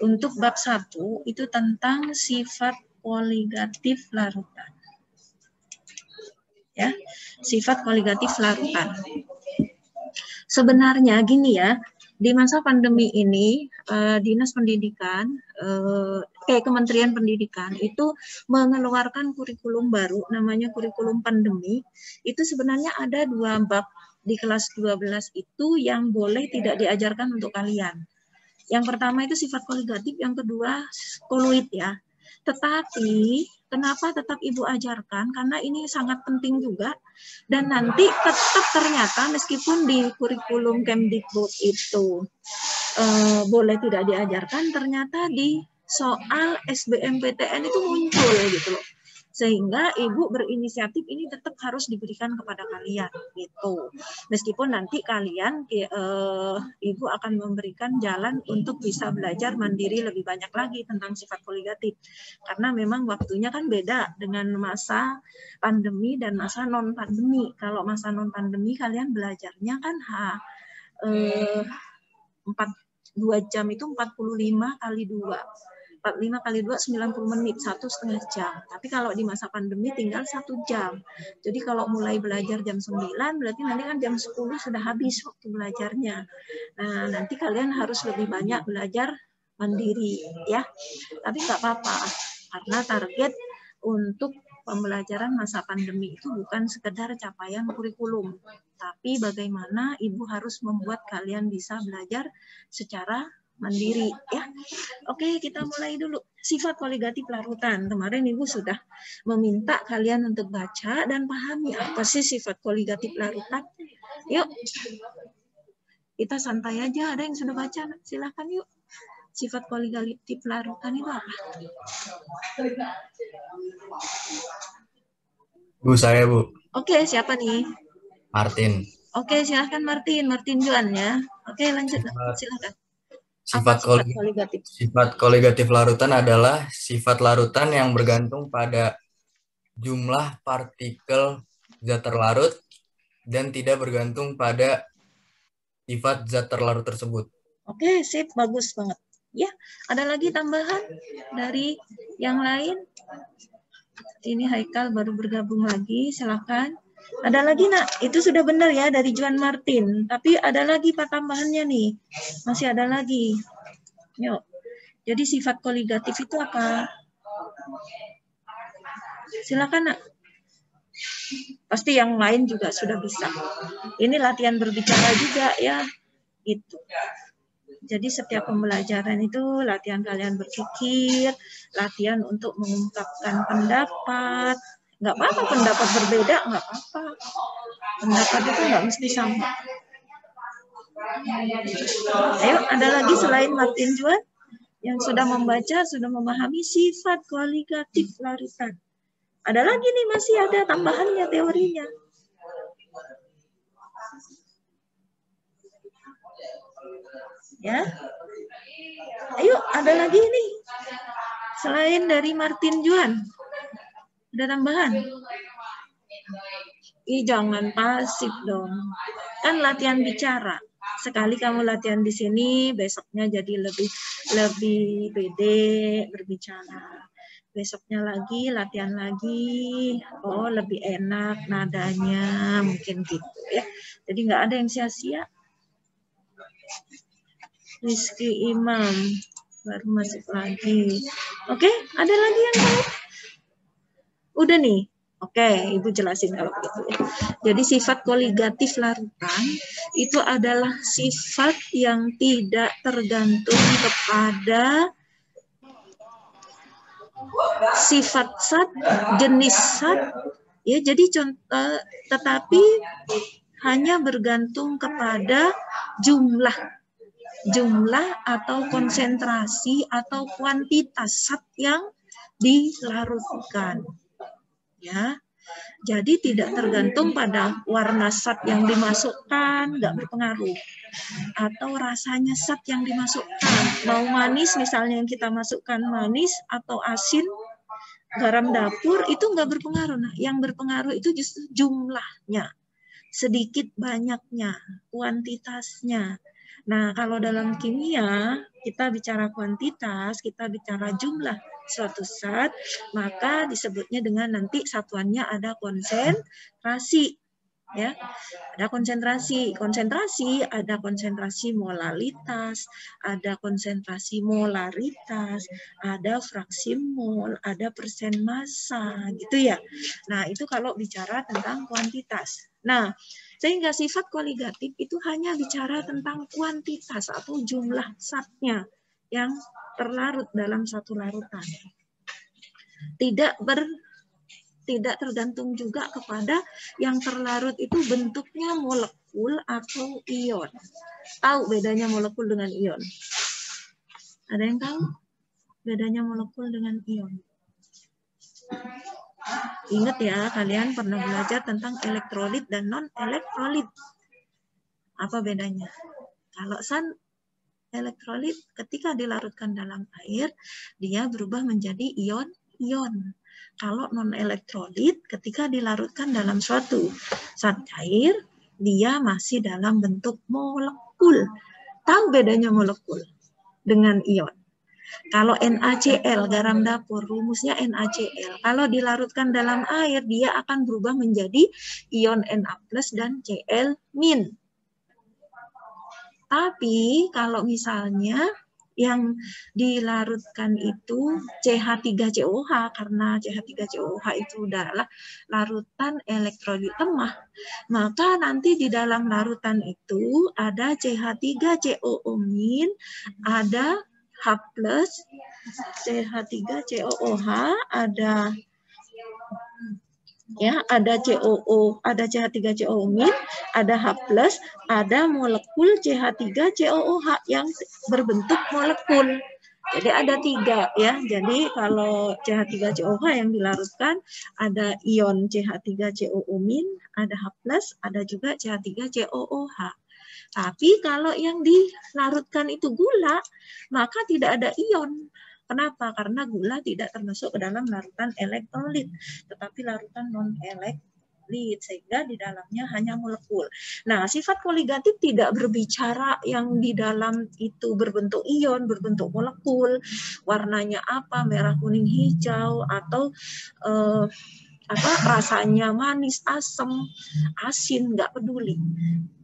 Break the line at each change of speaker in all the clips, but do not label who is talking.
Untuk bab 1 itu tentang sifat koligatif larutan. Ya, sifat koligatif larutan. Sebenarnya gini ya, di masa pandemi ini Dinas Pendidikan, Kementerian Pendidikan itu mengeluarkan kurikulum baru namanya kurikulum pandemi. Itu sebenarnya ada 2 bab di kelas 12 itu yang boleh tidak diajarkan untuk kalian. Yang pertama itu sifat koligatif, yang kedua koluit ya. Tetapi kenapa tetap Ibu ajarkan? Karena ini sangat penting juga. Dan nanti tetap ternyata meskipun di kurikulum Kemdikbud itu boleh tidak diajarkan, ternyata di soal SBMPTN itu muncul gitu loh. Sehingga Ibu berinisiatif ini tetap harus diberikan kepada kalian gitu. Meskipun nanti kalian Ibu akan memberikan jalan untuk bisa belajar mandiri lebih banyak lagi tentang sifat koligatif. Karena memang waktunya kan beda dengan masa pandemi dan masa non pandemi. Kalau masa non pandemi kalian belajarnya kan 2 jam itu 45 kali 2. 45 kali 2, 90 menit, 1,5 jam. Tapi kalau di masa pandemi tinggal 1 jam. Jadi kalau mulai belajar jam 9, berarti nanti kan jam 10 sudah habis waktu belajarnya. Nah, nanti kalian harus lebih banyak belajar mandiri, ya. Tapi nggak apa-apa, karena target untuk pembelajaran masa pandemi itu bukan sekedar capaian kurikulum, tapi bagaimana Ibu harus membuat kalian bisa belajar secara mandiri ya. Oke, kita mulai dulu. Sifat koligatif larutan. Kemarin Ibu sudah meminta kalian untuk baca dan pahami apa sih sifat koligatif larutan. Yuk. Kita santai aja, ada yang sudah baca? Silakan yuk. Sifat koligatif larutan itu apa?
Bu, saya Bu.
Oke, siapa nih?
Martin.
Oke, silakan Martin Juan ya. Oke, lanjut. Silakan.
Sifat koligatif larutan adalah sifat larutan yang bergantung pada jumlah partikel zat terlarut dan tidak bergantung pada sifat zat terlarut tersebut.
Oke, sip, bagus banget. Ya, ada lagi tambahan dari yang lain? Ini Haikal baru bergabung lagi, silakan. Ada lagi nak, itu sudah benar ya dari Juan Martin. Tapi ada lagi pak tambahannya nih, masih ada lagi. Yuk, jadi sifat koligatif itu apa? Silakan nak. Pasti yang lain juga sudah bisa. Ini latihan berbicara juga ya, itu. Jadi setiap pembelajaran itu latihan kalian berpikir, latihan untuk mengungkapkan pendapat. Nggak apa-apa pendapat berbeda, nggak apa-apa. Pendapat itu nggak mesti sama. Ayo, ada lagi selain Martin Juan yang sudah membaca, sudah memahami sifat koligatif larutan. Ada lagi nih, masih ada tambahannya teorinya. Ya, ayo ada lagi nih selain dari Martin Juan, ada tambahan? Ih, jangan pasif dong, kan latihan bicara. Sekali kamu latihan di sini, besoknya jadi lebih pede berbicara. Besoknya lagi latihan lagi, oh lebih enak nadanya, mungkin gitu ya. Jadi nggak ada yang sia-sia. Rizky Imam baru masuk lagi. Oke, ada lagi yang lain? Udah nih. Oke, Ibu jelasin kalau begitu ya. Jadi sifat koligatif larutan itu adalah sifat yang tidak tergantung kepada sifat zat, jenis zat, ya. Jadi contoh, tetapi hanya bergantung kepada jumlah atau konsentrasi atau kuantitas zat yang dilarutkan. Ya, jadi tidak tergantung pada warna zat yang dimasukkan, nggak berpengaruh. Atau rasanya zat yang dimasukkan, mau manis misalnya yang kita masukkan manis atau asin, garam dapur itu nggak berpengaruh. Nah, yang berpengaruh itu justru jumlahnya, sedikit banyaknya, kuantitasnya. Nah, kalau dalam kimia, kita bicara kuantitas, kita bicara jumlah suatu zat, maka disebutnya dengan nanti satuannya ada konsentrasi. Ya, ada konsentrasi. Konsentrasi ada konsentrasi molalitas, ada konsentrasi molaritas, ada fraksi mol, ada persen massa, gitu ya. Nah, itu kalau bicara tentang kuantitas. Nah, sehingga sifat koligatif itu hanya bicara tentang kuantitas atau jumlah zatnya yang terlarut dalam satu larutan. Tidak tergantung juga kepada yang terlarut itu bentuknya molekul atau ion. Tahu bedanya molekul dengan ion? Ada yang tahu bedanya molekul dengan ion? Ingat ya, kalian pernah belajar tentang elektrolit dan non-elektrolit. Apa bedanya? Kalau elektrolit ketika dilarutkan dalam air, dia berubah menjadi ion-ion. Kalau non-elektrolit ketika dilarutkan dalam suatu zat cair, dia masih dalam bentuk molekul. Tahu bedanya molekul dengan ion? Kalau NaCl, garam dapur, rumusnya NaCl. Kalau dilarutkan dalam air, dia akan berubah menjadi ion Na+ dan Cl-. Tapi kalau misalnya yang dilarutkan itu CH3COH, karena CH3COH itu adalah larutan elektrolit lemah, maka nanti di dalam larutan itu ada CH3COO-, ada H+, CH3COOH, ada COO, ada CH3COO-, ada H+, ada molekul CH3COOH yang berbentuk molekul. Jadi ada 3 ya. Jadi kalau CH3COOH yang dilarutkan ada ion CH3COO-, ada H+, ada juga CH3COOH. Tapi kalau yang dilarutkan itu gula, maka tidak ada ion. Kenapa? Karena gula tidak termasuk ke dalam larutan elektrolit, tetapi larutan non-elektrolit, sehingga di dalamnya hanya molekul. Nah, sifat koligatif tidak berbicara yang di dalam itu berbentuk ion, berbentuk molekul, warnanya apa, merah, kuning, hijau, atau rasanya manis, asam, asin, nggak peduli.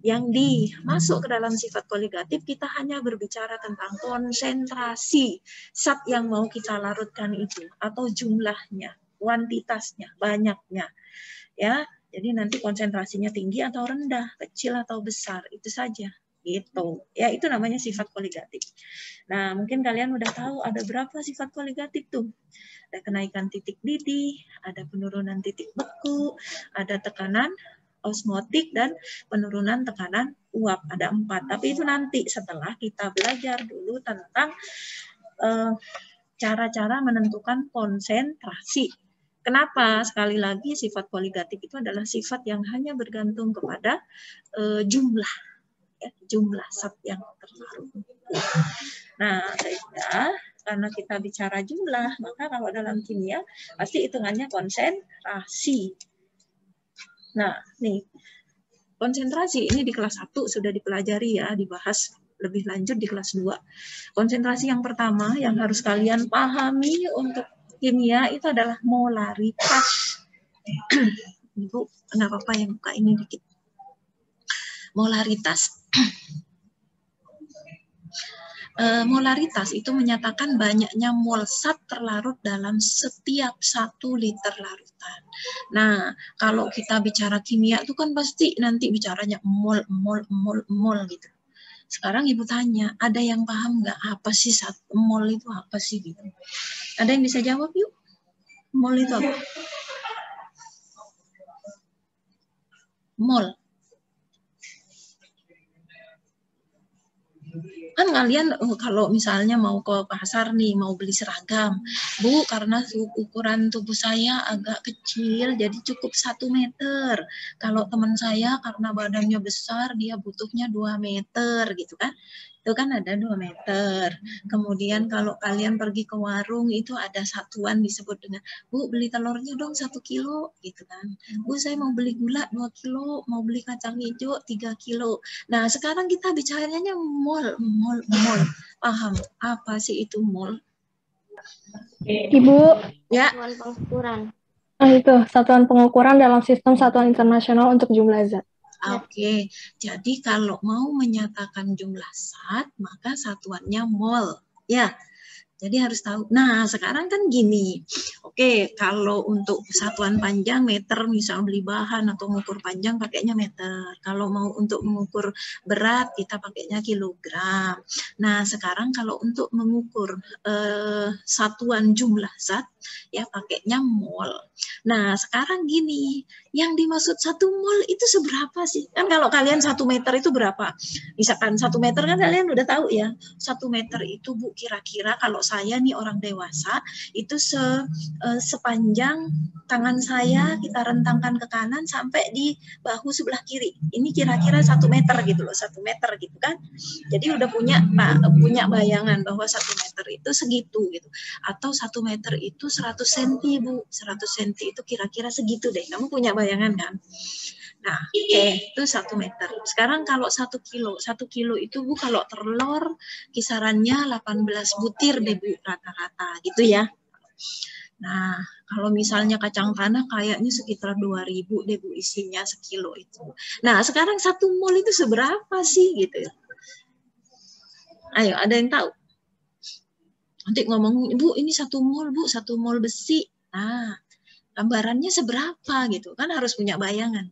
Yang dimasuk ke dalam sifat koligatif, kita hanya berbicara tentang konsentrasi zat yang mau kita larutkan itu, atau jumlahnya, kuantitasnya, banyaknya. Ya, jadi nanti konsentrasinya tinggi atau rendah, kecil atau besar, itu saja. Gitu. Ya, itu namanya sifat koligatif. Nah, mungkin kalian udah tahu ada berapa sifat koligatif tuh. Ada kenaikan titik didih, ada penurunan titik beku, ada tekanan osmotik, dan penurunan tekanan uap. Ada 4. Tapi itu nanti setelah kita belajar dulu tentang cara-cara menentukan konsentrasi. Kenapa? Sekali lagi sifat koligatif itu adalah sifat yang hanya bergantung kepada jumlah. Ya, jumlah zat yang terlarut. Nah, sehingga karena kita bicara jumlah, maka kalau dalam kimia pasti hitungannya konsentrasi. Nah, nih, konsentrasi ini di kelas 1 sudah dipelajari ya, dibahas lebih lanjut di kelas 2. Konsentrasi yang pertama yang harus kalian pahami untuk kimia itu adalah molaritas. Ibu, kenapa apa yang buka ini dikit? Molaritas. Molaritas itu menyatakan banyaknya mol zat terlarut dalam setiap 1 liter larutan. Nah, kalau kita bicara kimia itu kan pasti nanti bicaranya mol gitu. Sekarang Ibu tanya, ada yang paham nggak apa sih mol itu apa sih gitu? Ada yang bisa jawab yuk? Mol itu apa? Mol. Kan kalian kalau misalnya mau ke pasar nih, mau beli seragam, Bu, karena ukuran tubuh saya agak kecil, jadi cukup 1 meter. Kalau teman saya karena badannya besar, dia butuhnya 2 meter, gitu kan. itu kan ada 2 meter. Kemudian kalau kalian pergi ke warung itu ada satuan disebut dengan, Bu beli telurnya dong 1 kilo gitu kan. Bu saya mau beli gula 2 kilo, mau beli kacang hijau 3 kilo. Nah sekarang kita bicaranya mall. Paham apa sih itu mall?
Ibu.
Ya.
Satuan pengukuran.
Itu satuan pengukuran dalam sistem satuan internasional untuk jumlah zat.
Oke, jadi kalau mau menyatakan jumlah zat, maka satuannya mol. Ya, jadi harus tahu. Nah, sekarang kan gini. Oke, kalau untuk satuan panjang meter, misal beli bahan atau mengukur panjang pakainya meter. Kalau mau untuk mengukur berat, kita pakainya kilogram. Nah, sekarang kalau untuk mengukur satuan jumlah zat, ya pakainya mol. Nah, sekarang gini, yang dimaksud 1 mol itu seberapa sih? Kan kalau kalian 1 meter itu berapa? Misalkan 1 meter kan kalian udah tahu ya. 1 meter itu Bu kira-kira kalau saya nih orang dewasa itu sepanjang tangan saya kita rentangkan ke kanan sampai di bahu sebelah kiri. Ini kira-kira 1 meter gitu loh, 1 meter gitu kan. Jadi udah punya bayangan bahwa 1 meter itu segitu gitu. Atau 1 meter itu 100 cm Bu. 100 cm itu kira-kira segitu deh. Kamu punya bayangan kan? Nah, itu 1 meter. Sekarang kalau 1 kilo itu Bu kalau telur kisarannya 18 butir deh Bu rata-rata gitu ya. Nah, kalau misalnya kacang tanah kayaknya sekitar 2.000 deh Bu isinya sekilo itu. Nah, sekarang 1 mol itu seberapa sih gitu? Ayo, ada yang tahu? Nanti ngomong, Bu ini 1 mol Bu, 1 mol besi. Nah, gambarannya seberapa gitu? Kan harus punya bayangan.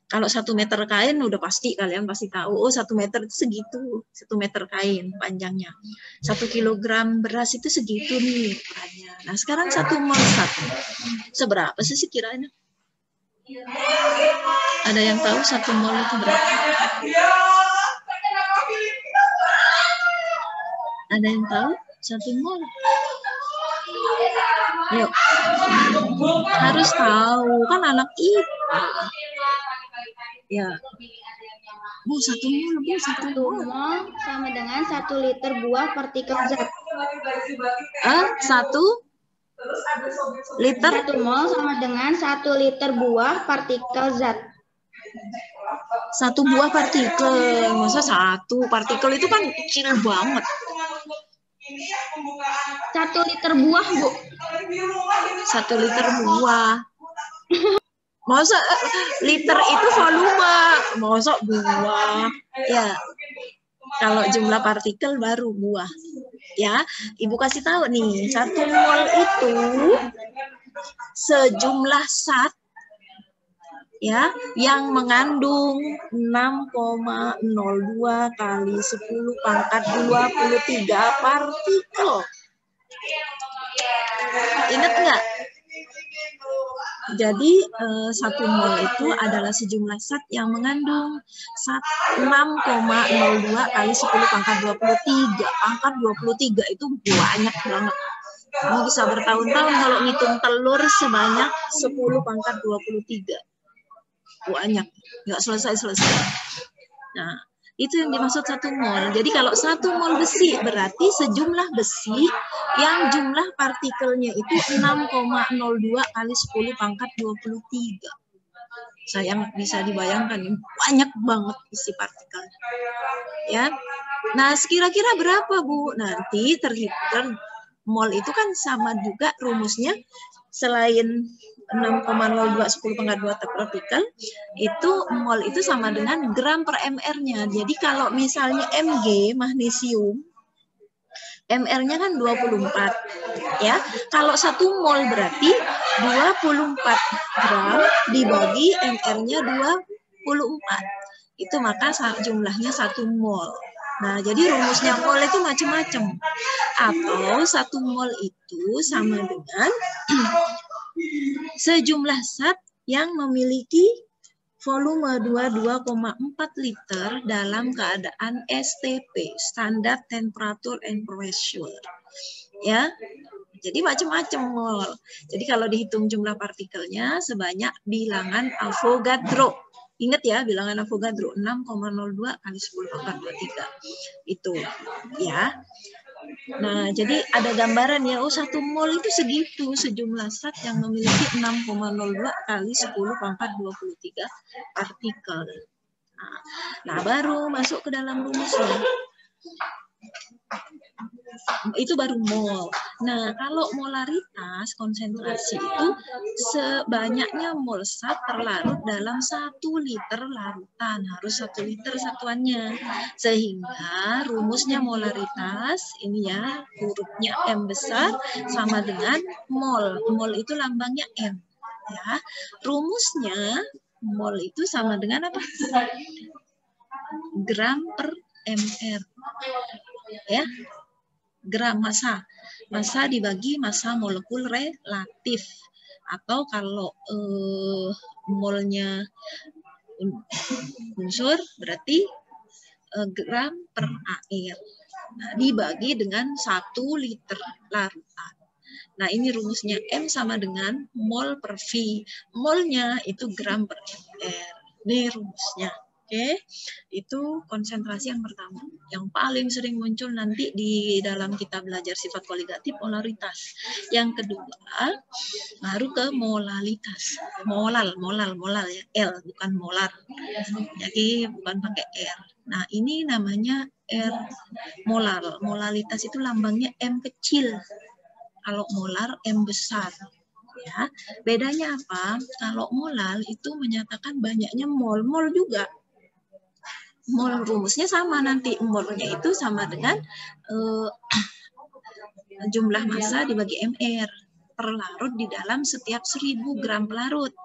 Kalau 1 meter kain udah pasti kalian pasti tahu, oh 1 meter itu segitu, 1 meter kain panjangnya. 1 kilogram beras itu segitu nih ukurannya. Nah sekarang 1 mol satu, seberapa sih kiranya? Ada yang tahu 1 mol itu berapa? Ada yang tahu 1 mol? Yuk, harus tahu kan anak IPA. Ya. Bu, 1 mol, Bu, 1
mol sama dengan 1 liter buah partikel zat.
1 liter?
1 mol sama dengan 1 liter buah partikel zat.
1 buah partikel, masa 1 partikel itu kan kecil banget.
1 liter buah, Bu.
1 liter buah. Masa liter itu volume, masa buah. Ya. Kalau jumlah partikel baru buah. Ya, Ibu kasih tahu nih, 1 mol itu sejumlah zat ya yang mengandung 6,02 kali 10 pangkat 23 partikel. Ingat nggak? Jadi 1 mol itu adalah sejumlah zat yang mengandung 6,02 kali 10 pangkat 23. Pangkat 23 itu banyak banget. Kamu bisa bertahun-tahun kalau ngitung telur sebanyak 10 pangkat 23. Banyak, nggak selesai-selesai. Nah, itu yang dimaksud 1 mol. Jadi kalau 1 mol besi berarti sejumlah besi yang jumlah partikelnya itu 6,02 kali 10 pangkat 23. Sayang bisa dibayangkan banyak banget isi partikelnya. Ya. Nah, kira-kira berapa Bu? Nanti terhitung mol itu kan sama juga rumusnya selain 6,02 10 pangkat 2 partikel itu mol itu sama dengan gram per mr-nya. Jadi kalau misalnya Mg magnesium mr-nya kan 24 ya. Kalau 1 mol berarti 24 gram dibagi mr-nya 24. Itu maka jumlahnya 1 mol. Nah, jadi rumusnya mol itu macam-macam. Atau 1 mol itu sama dengan sejumlah zat yang memiliki volume 22,4 liter dalam keadaan STP, Standard Temperature and Pressure. Ya. Jadi macam-macam mol. Jadi kalau dihitung jumlah partikelnya sebanyak bilangan Avogadro. Ingat ya, bilangan Avogadro 6,02 kali 10 pangkat 23. Itu ya. Nah, jadi ada gambaran ya, oh 1 mol itu segitu, sejumlah zat yang memiliki 6,02 kali 10 pangkat 23 partikel. Nah, baru masuk ke dalam rumusnya. Itu baru mol. Nah, kalau molaritas konsentrasi itu sebanyaknya mol zat terlarut dalam 1 liter larutan. Harus 1 liter satuannya. Sehingga rumusnya molaritas, ini ya, hurufnya M besar sama dengan mol. Mol itu lambangnya M. Ya. Rumusnya mol itu sama dengan apa? Gram per mr. Ya. Gram massa dibagi massa molekul relatif, atau kalau molnya unsur berarti gram per air. Nah, dibagi dengan 1 liter larutan. Nah, ini rumusnya M sama dengan mol per V. Molnya itu gram per ml. Ini rumusnya. Oke, itu konsentrasi yang pertama. Yang paling sering muncul nanti di dalam kita belajar sifat koligatif, polaritas. Yang kedua, baru ke molalitas. Molal ya, L bukan molar. Jadi bukan pakai R. Nah, ini namanya R molar. Molalitas itu lambangnya M kecil. Kalau molar M besar. Ya, bedanya apa? Kalau molal itu menyatakan banyaknya mol juga. Mol rumusnya sama nanti, molnya itu sama dengan jumlah massa dibagi mr per larut di dalam setiap 1000 gram pelarut.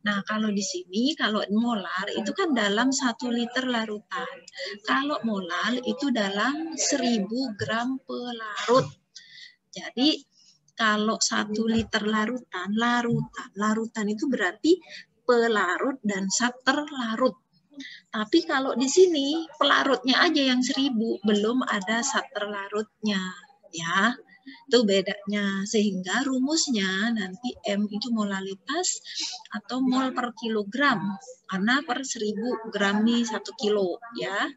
Nah, kalau di sini kalau molar itu kan dalam 1 liter larutan. Kalau molar itu dalam 1000 gram pelarut. Jadi kalau 1 liter larutan itu berarti pelarut dan zat terlarut. Tapi kalau di sini pelarutnya aja yang 1000, belum ada zat terlarutnya, ya. Itu bedanya. Sehingga rumusnya nanti M itu molalitas atau mol per kilogram, karena per 1000 gram nih 1 kilo, ya.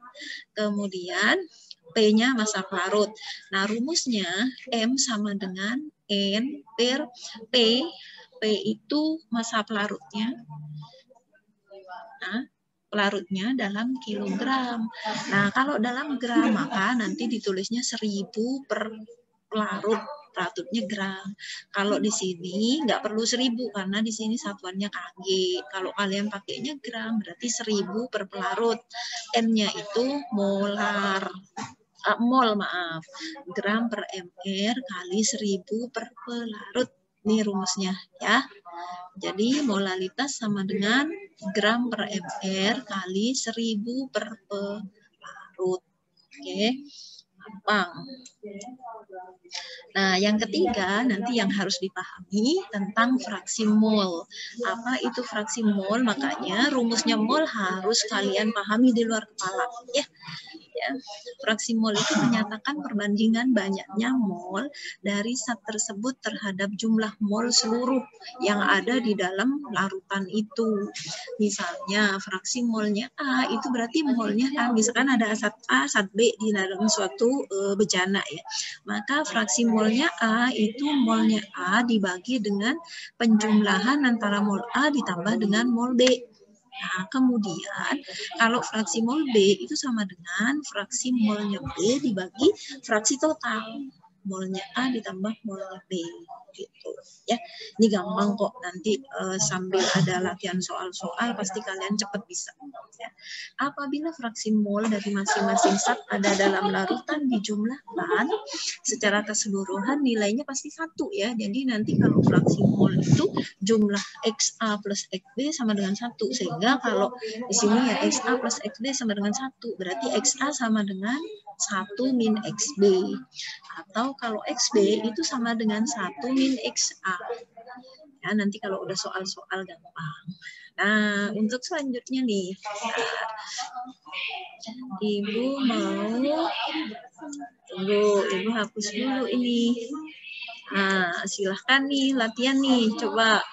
Kemudian P-nya massa pelarut. Nah, rumusnya M sama dengan N per P. P itu massa pelarutnya. Nah, pelarutnya dalam kilogram. Nah, kalau dalam gram, maka nanti ditulisnya 1000 per pelarut. Pelarutnya gram. Kalau di sini nggak perlu 1000, karena di sini satuannya kg. Kalau kalian pakainya gram, berarti 1000 per pelarut. M-nya itu molar. Mol, maaf. Gram per mr kali 1000 per pelarut. Ini rumusnya, ya. Jadi molalitas sama dengan gram per mr kali 1000 per pelarut. Oke, gampang. Nah, yang ketiga nanti yang harus dipahami tentang fraksi mol. Apa itu fraksi mol? Makanya rumusnya mol harus kalian pahami di luar kepala, ya. Ya, fraksi mol itu menyatakan perbandingan banyaknya mol dari zat tersebut terhadap jumlah mol seluruh yang ada di dalam larutan itu. Misalnya fraksi molnya A itu berarti molnya A. Misalkan ada zat A, zat B di dalam suatu bejana, ya. Maka fraksi molnya A itu molnya A dibagi dengan penjumlahan antara mol A ditambah dengan mol B. Nah, kemudian kalau fraksi mol B itu sama dengan fraksi molnya B dibagi fraksi total. Molnya A ditambah molnya B. Gitu, ya. Ini gampang kok, nanti sambil ada latihan soal-soal pasti kalian cepat bisa, ya. Apabila fraksi mol dari masing-masing zat ada dalam larutan dijumlahkan secara keseluruhan nilainya pasti 1, ya. Jadi nanti kalau fraksi mol itu jumlah XA plus XB sama dengan 1, sehingga kalau di sini ya XA plus XB sama dengan 1, berarti XA sama dengan 1 min XB. Atau kalau XB itu sama dengan 1 min XA. Ya, nanti kalau udah soal-soal gampang. Nah, untuk selanjutnya nih. Ibu mau tunggu, Ibu hapus dulu ini. Nah, silahkan nih latihan nih, coba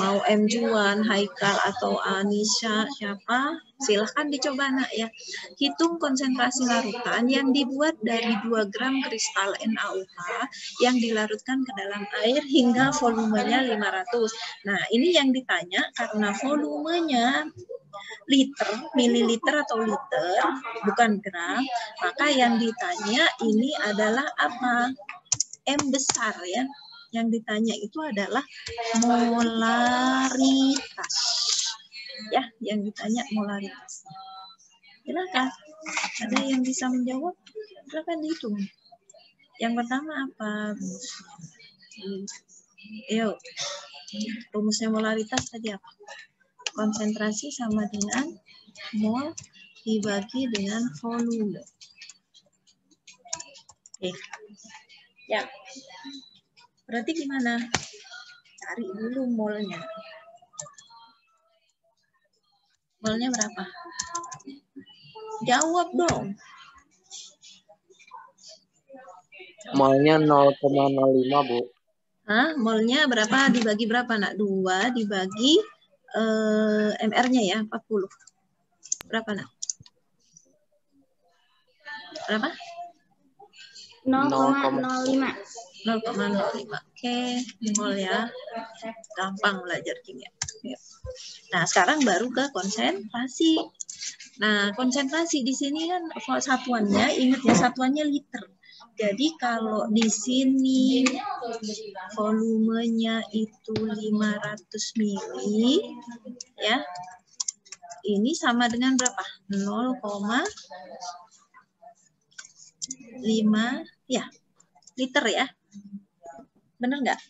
Mau M. Juan, Haikal, atau Anisha, siapa? Silahkan dicoba nak ya. Hitung konsentrasi larutan yang dibuat dari 2 gram kristal NaOH yang dilarutkan ke dalam air hingga volumenya 500. Nah, ini yang ditanya karena volumenya liter, mililiter atau liter, bukan gram, maka yang ditanya ini adalah apa? M besar ya. Yang ditanya itu adalah molaritas. Ya, yang ditanya molaritas. Silakan. Ada yang bisa menjawab? Silakan dihitung. Yang pertama apa? Yuk. Rumusnya molaritas tadi apa? Konsentrasi sama dengan mol dibagi dengan volume. Oke. Ya. Berarti gimana? Cari dulu molnya. Molnya berapa? Jawab dong.
Molnya 0,05, Bu.
Hah? Molnya berapa dibagi berapa, nak? 2 dibagi MR-nya ya, 40. Berapa, nak? Berapa?
0,05.
0,05. Oke, mol ya. Gampang belajar kimia. Nah, sekarang baru ke konsentrasi. Nah, konsentrasi di sini kan satuannya, ingat ya, satuannya liter. Jadi kalau di sini volumenya itu 500 mili, ya, ini sama dengan berapa? 0,5 ya, liter ya. Bener nggak?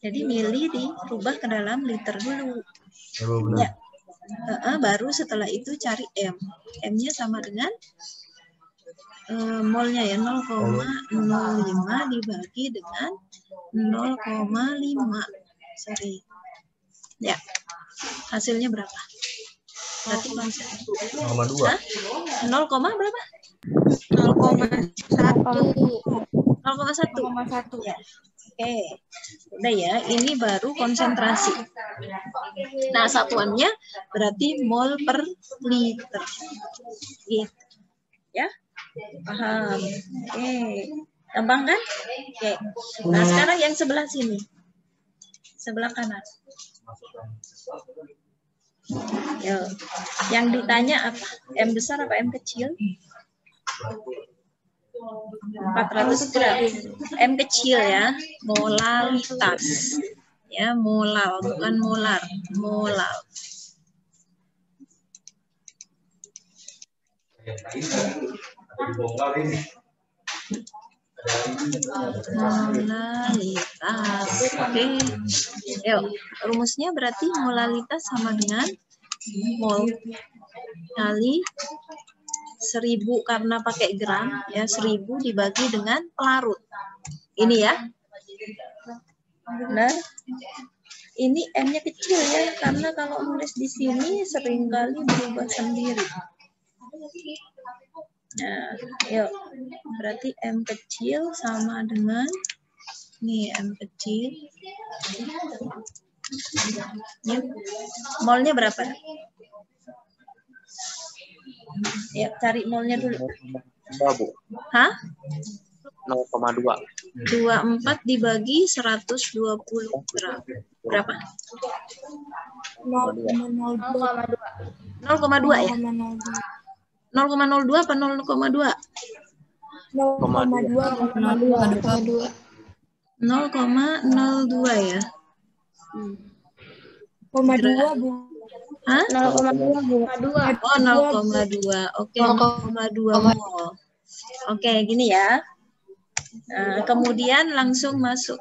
Jadi mili dirubah ke dalam liter dulu. Ya. Baru setelah itu cari M. M-nya sama dengan molnya ya, 0,05 dibagi dengan 0,5. Sorry. Ya. Hasilnya berapa? Berarti
0,2.
0, berapa? 0,1. Ya. Oke. Udah ya, ini baru konsentrasi. Nah, satuannya berarti mol per liter. Gitu. Ya? Paham? Oke. Gampang kan? Oke. Nah, sekarang yang sebelah sini. Sebelah kanan. Yo. Yang ditanya apa? M besar apa M kecil? 400 gram. M kecil ya, molalitas. Ya, molal, bukan molar, molal. Molalitas. Oke. Yuk, rumusnya berarti molalitas sama dengan mol kali 1000 karena pakai gram ya, 1000 dibagi dengan pelarut. Ini ya. Nah, ini M-nya kecil ya, karena kalau nulis di sini seringkali berubah sendiri. Nah, yuk. Berarti M kecil sama dengan nih M kecil. Ya. Molnya berapa? Ya, cari molnya dulu. Hah?
0,2.
24 dibagi 120 gram. Berapa? 0,2 ya? 0,02 apa 0,2? 0,02 ya? 0,2 Bu. Hah? 0,2. Oh, 0,2. Oke, 0,2 mol. Oke, gini ya. Nah, kemudian langsung masuk.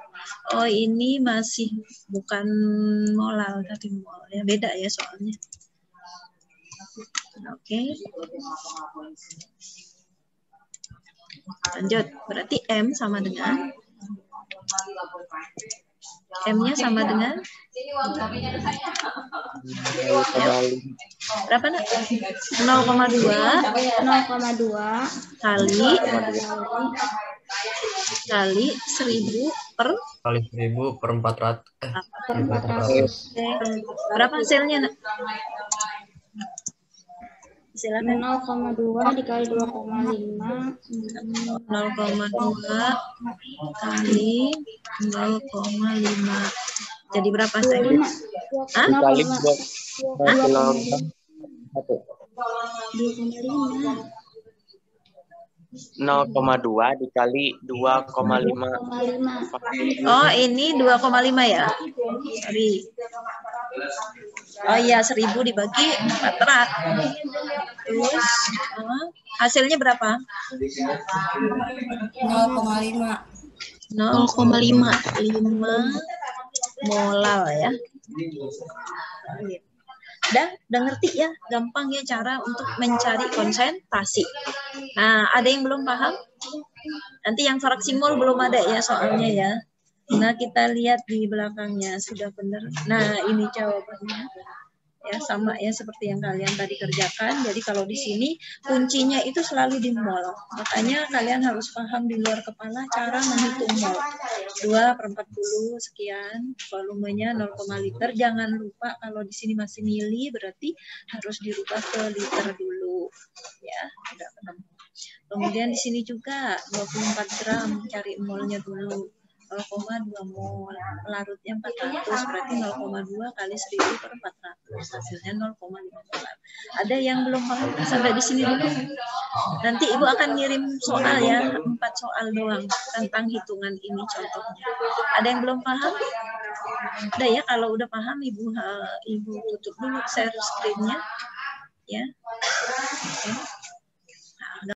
Oh, ini masih bukan molal tapi mol. Ya, beda ya soalnya. Oke. Lanjut. Berarti M sama dengan M-nya sama dengan berapa nak? 0,2 kali kali 1000 per
kali 1000 per 400.
Per 400.
Berapa hasilnya, Nak? Silakan.
0,2 dikali 2,5.
0,2 kali 0,5. Jadi berapa hasilnya?
25.
Hah?
Dikali 0,2 dikali 2,5.
Oh, ini 2,5 ya? Sorry. Oh iya, 1000 dibagi 400. Terus hasilnya berapa?
0,5.
0,5 molal ya. Udah ngerti ya, gampang ya cara untuk mencari konsentrasi. Nah, ada yang belum paham? Nanti yang fraksi mol belum ada ya soalnya ya. Nah, kita lihat di belakangnya sudah benar. Nah, ini jawabannya. Ya, sama ya seperti yang kalian tadi kerjakan. Jadi kalau di sini kuncinya itu selalu di mol. Makanya kalian harus paham di luar kepala cara menghitung mol. 2/40 sekian, volumenya 0, liter. Jangan lupa kalau di sini masih mili berarti harus dirubah ke liter dulu. Ya, udah ketemu. Kemudian di sini juga 24 gram, cari molnya dulu. 0,2 mol, larutnya 400, berarti 0,2 kali 1000 per 400, hasilnya 0,5 molar. Ada yang belum paham sampai di sini dulu? Nanti Ibu akan ngirim soal ya, 4 soal doang tentang hitungan ini contohnya. Ada yang belum paham? Udah ya, kalau udah paham Ibu tutup dulu share screen-nya. Ya. Oke.